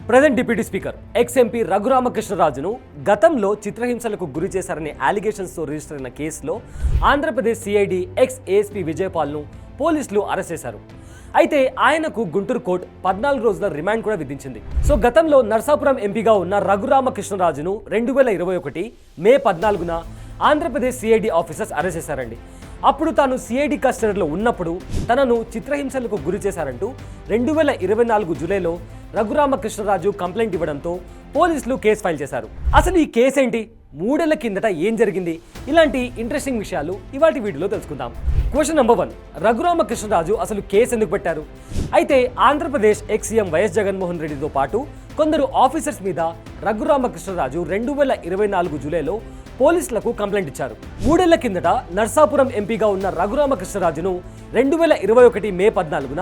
Present deputy speaker X-MP రఘురామకృష్ణరాజును గతంలో చిత్రహింసలకు గురి చేశారనే అలిగేషన్స్తో రిజిస్టర్ అయిన కేసులో ఆంధ్రప్రదేశ్ సిఐడి ఎక్స్-ఏఎస్పీ విజయపాల్ను పోలీసులు అరెస్ట్ చేశారు. అయితే ఆయనకు గుంటూరు కోర్టు 14 రోజుల రిమాండ్ కూడా విధించింది. సో గతంలో నర్సాపురం ఎంపీగా ఉన్న రఘురామకృష్ణరాజును 2021 మే 14న ఆంధ్రప్రదేశ్ సిఐడి ఆఫీసర్స్ అరెస్ట్ చేశారండి. అప్పుడు తాను సిఐడి కస్టడీలో ఉన్నప్పుడు తనను చిత్రహింసలకు గురి చేశారంటూ 2024 జూలైలో రఘురామకృష్ణరాజు కంప్లైంట్ ఇవ్వడంతో పోలీసులు కేసు ఫైల్ చేశారు. అసలు ఈ కేసు ఏంటి, 3 ఏళ్ల కిందట ఏం జరిగింది, ఇలాంటి ఇంట్రెస్టింగ్ విషయాలు ఇవాటి వీడియోలో తెలుసుకుందాం. క్వశ్చన్ నెంబర్ 1, రఘురామకృష్ణరాజు అసలు కేసు ఎందుకు పెట్టారు? అయితే Andhra Pradesh ex CM YS Jaganmohan రెడ్డితో పాటు కొందరు ఆఫీసర్స్ మీద రఘురామకృష్ణరాజు 2024 జూలైలో పోలీసులకు కంప్లైంట్ ఇచ్చారు. 3 ఏళ్ల కిందట నర్సాపురం ఎంపీగా ఉన్న రఘురామకృష్ణరాజును 2021 మే 14న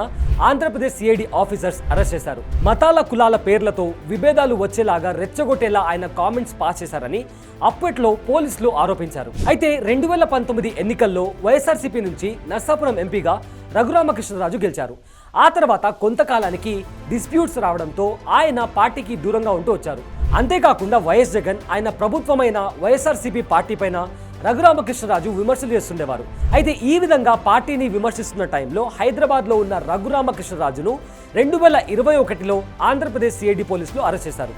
ఆంధ్రప్రదేశ్ సిఐడి ఆఫీసర్స్ అరెస్ట్ చేశారు. మతాల కులాల పేర్లతో విభేదాలు వచ్చేలాగా రెచ్చగొట్టేలా ఆయన కామెంట్స్ పాస్ చేశారని అప్పట్లో పోలీసులు ఆరోపించారు. అయితే 2019 ఎన్నికల్లో వైఎస్ఆర్సీపీ నుంచి నర్సాపురం ఎంపీగా రఘురామకృష్ణరాజు గెలిచారు. ఆ తర్వాత కొంతకాలానికి డిస్ప్యూట్స్ రావడంతో ఆయన పార్టీకి దూరంగా ఉంటూ వచ్చారు. అంతేకాకుండా వైఎస్ జగన్ ఆయన ప్రభుత్వమైన వైఎస్ఆర్సీపీ పార్టీ పైన రఘురామకృష్ణరాజు విమర్శలు చేస్తుండేవారు. అయితే ఈ విధంగా పార్టీని విమర్శిస్తున్న టైంలో హైదరాబాద్లో ఉన్న రఘురామకృష్ణరాజును 2021లో ఆంధ్రప్రదేశ్ సిఐడి పోలీసులు అరెస్ట్ చేశారు.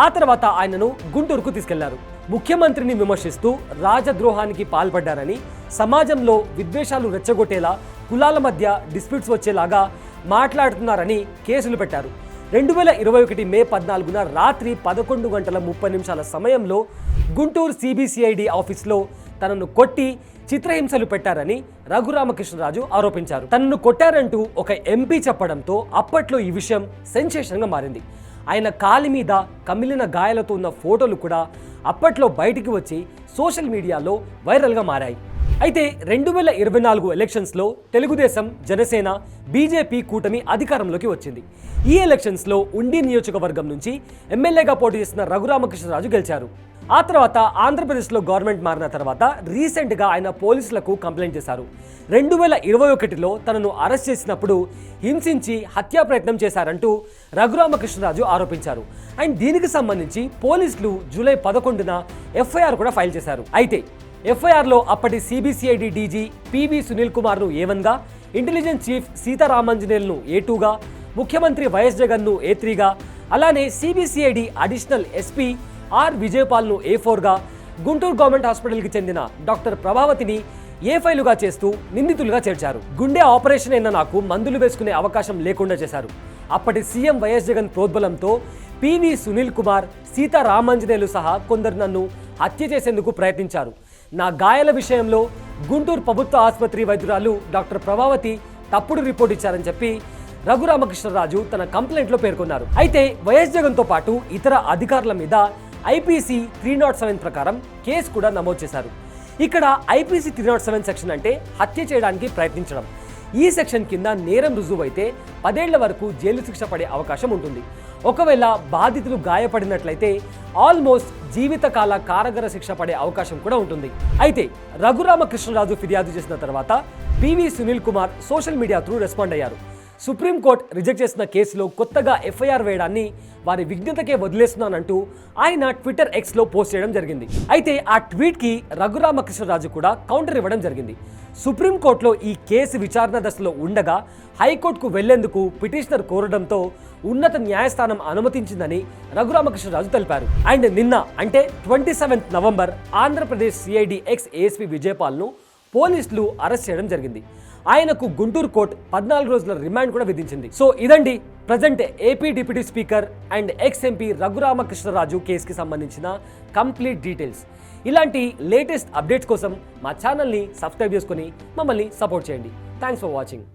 ఆ తర్వాత ఆయనను గుంటూరుకు తీసుకెళ్లారు. ముఖ్యమంత్రిని విమర్శిస్తూ రాజద్రోహానికి పాల్పడ్డారని, సమాజంలో విద్వేషాలు రెచ్చగొట్టేలా, కులాల మధ్య డిస్ప్యూట్స్ వచ్చేలాగా మాట్లాడుతున్నారని కేసులు పెట్టారు. 2021 మే 14న రాత్రి 11:30 సమయంలో గుంటూరు సిబిసిఐడి ఆఫీస్లో తనను కొట్టి చిత్రహింసలు పెట్టారని రఘురామకృష్ణరాజు ఆరోపించారు. తనను కొట్టారంటూ ఒక ఎంపీ చెప్పడంతో అప్పట్లో ఈ విషయం సెన్సేషన్గా మారింది. ఆయన కాలి మీద కమిలిన గాయాలతో ఉన్న ఫోటోలు కూడా అప్పట్లో బయటికి వచ్చి సోషల్ మీడియాలో వైరల్గా మారాయి. అయితే 2024 ఎలక్షన్స్లో తెలుగుదేశం, జనసేన, బీజేపీ కూటమి అధికారంలోకి వచ్చింది. ఈ ఎలక్షన్స్లో ఉండి నియోజకవర్గం నుంచి ఎమ్మెల్యేగా పోటీ చేసిన రఘురామకృష్ణరాజు గెలిచారు. ఆ తర్వాత ఆంధ్రప్రదేశ్లో గవర్నమెంట్ మారిన తర్వాత రీసెంట్గా ఆయన పోలీసులకు కంప్లైంట్ చేశారు. 2021లో తనను అరెస్ట్ చేసినప్పుడు హింసించి హత్యా ప్రయత్నం చేశారంటూ రఘురామకృష్ణరాజు ఆరోపించారు. అండ్ దీనికి సంబంధించి పోలీసులు జూలై 11న ఎఫ్ఐఆర్ కూడా ఫైల్ చేశారు. అయితే ఎఫ్ఐఆర్లో అప్పటి సిబిసిఐడి డీజీ పివి సునీల్ కుమార్ను A1గా, ఇంటెలిజెన్స్ చీఫ్ సీతారామాంజనేయులను A2గా, ముఖ్యమంత్రి వైఎస్ జగన్ను A3గా, అలానే సిబిసిఐడి అడిషనల్ ఎస్పీ ఆర్ విజయపాల్ను A4గా, గుంటూరు గవర్నమెంట్ హాస్పిటల్కి చెందిన డాక్టర్ ప్రభావతిని A5లుగా చేస్తూ నిందితులుగా చేర్చారు. గుండె ఆపరేషన్ అయిన నాకు మందులు వేసుకునే అవకాశం లేకుండా చేశారు. అప్పటి సీఎం వైఎస్ జగన్ ప్రోద్బలంతో పివి సునీల్ కుమార్, సీతారామాంజనేయులు సహా కొందరు నన్ను హత్య చేసేందుకు ప్రయత్నించారు. నా గాయాల విషయంలో గుంటూరు ప్రభుత్వ ఆసుపత్రి వైద్యురాలు డాక్టర్ ప్రభావతి తప్పుడు రిపోర్ట్ ఇచ్చారని చెప్పి రఘురామకృష్ణరాజు తన కంప్లైంట్లో పేర్కొన్నారు. అయితే వైఎస్ జగన్తో పాటు ఇతర అధికారుల మీద ఐపీసీ 307 ప్రకారం కేసు కూడా నమోదు చేశారు. ఇక్కడ ఐపీసీ 307 సెక్షన్ అంటే హత్య చేయడానికి ప్రయత్నించడం. ఈ సెక్షన్ కింద నేరం రుజువైతే 10 ఏళ్ల వరకు జైలు శిక్ష పడే అవకాశం ఉంటుంది. ఒకవేళ బాధితులు గాయపడినట్లయితే ఆల్మోస్ట్ జీవితకాల కారాగార శిక్ష పడే అవకాశం కూడా ఉంటుంది. అయితే రఘురామకృష్ణరాజు ఫిర్యాదు చేసిన తర్వాత PV Sunil Kumar social media through respond అయ్యారు. సుప్రీంకోర్టు రిజెక్ట్ చేసిన కేసులో కొత్తగా ఎఫ్ఐఆర్ వేయడాన్ని వారి విజ్ఞతకే వదిలేస్తున్నానంటూ ఆయన ట్విట్టర్ ఎక్స్లో పోస్ట్ చేయడం జరిగింది. అయితే ఆ ట్వీట్కి రఘురామకృష్ణరాజు కూడా కౌంటర్ ఇవ్వడం జరిగింది. సుప్రీంకోర్టులో ఈ కేసు విచారణ దశలో ఉండగా హైకోర్టుకు వెళ్లేందుకు పిటిషనర్ కోరడంతో ఉన్నత న్యాయస్థానం అనుమతించిందని రఘురామకృష్ణరాజు తెలిపారు. అండ్ నిన్న అంటే 27 నవంబర్ ఆంధ్రప్రదేశ్ సిఐడి ఎక్స్-ఏఎస్పీ విజయపాల్ను పోలీసులు అరెస్ట్ చేయడం జరిగింది. ఆయనకు గుంటూరు కోర్టు 14 రోజుల రిమాండ్ కూడా విధించింది. సో ఇదండి present AP deputy speaker and ex MP Raghurama Krishna Raju కేసుకి సంబంధించిన కంప్లీట్ డీటెయిల్స్. ఇలాంటి లేటెస్ట్ అప్డేట్స్ కోసం మా ఛానల్ని సబ్స్క్రైబ్ చేసుకొని మమ్మల్ని సపోర్ట్ చేయండి. Thanks for watching.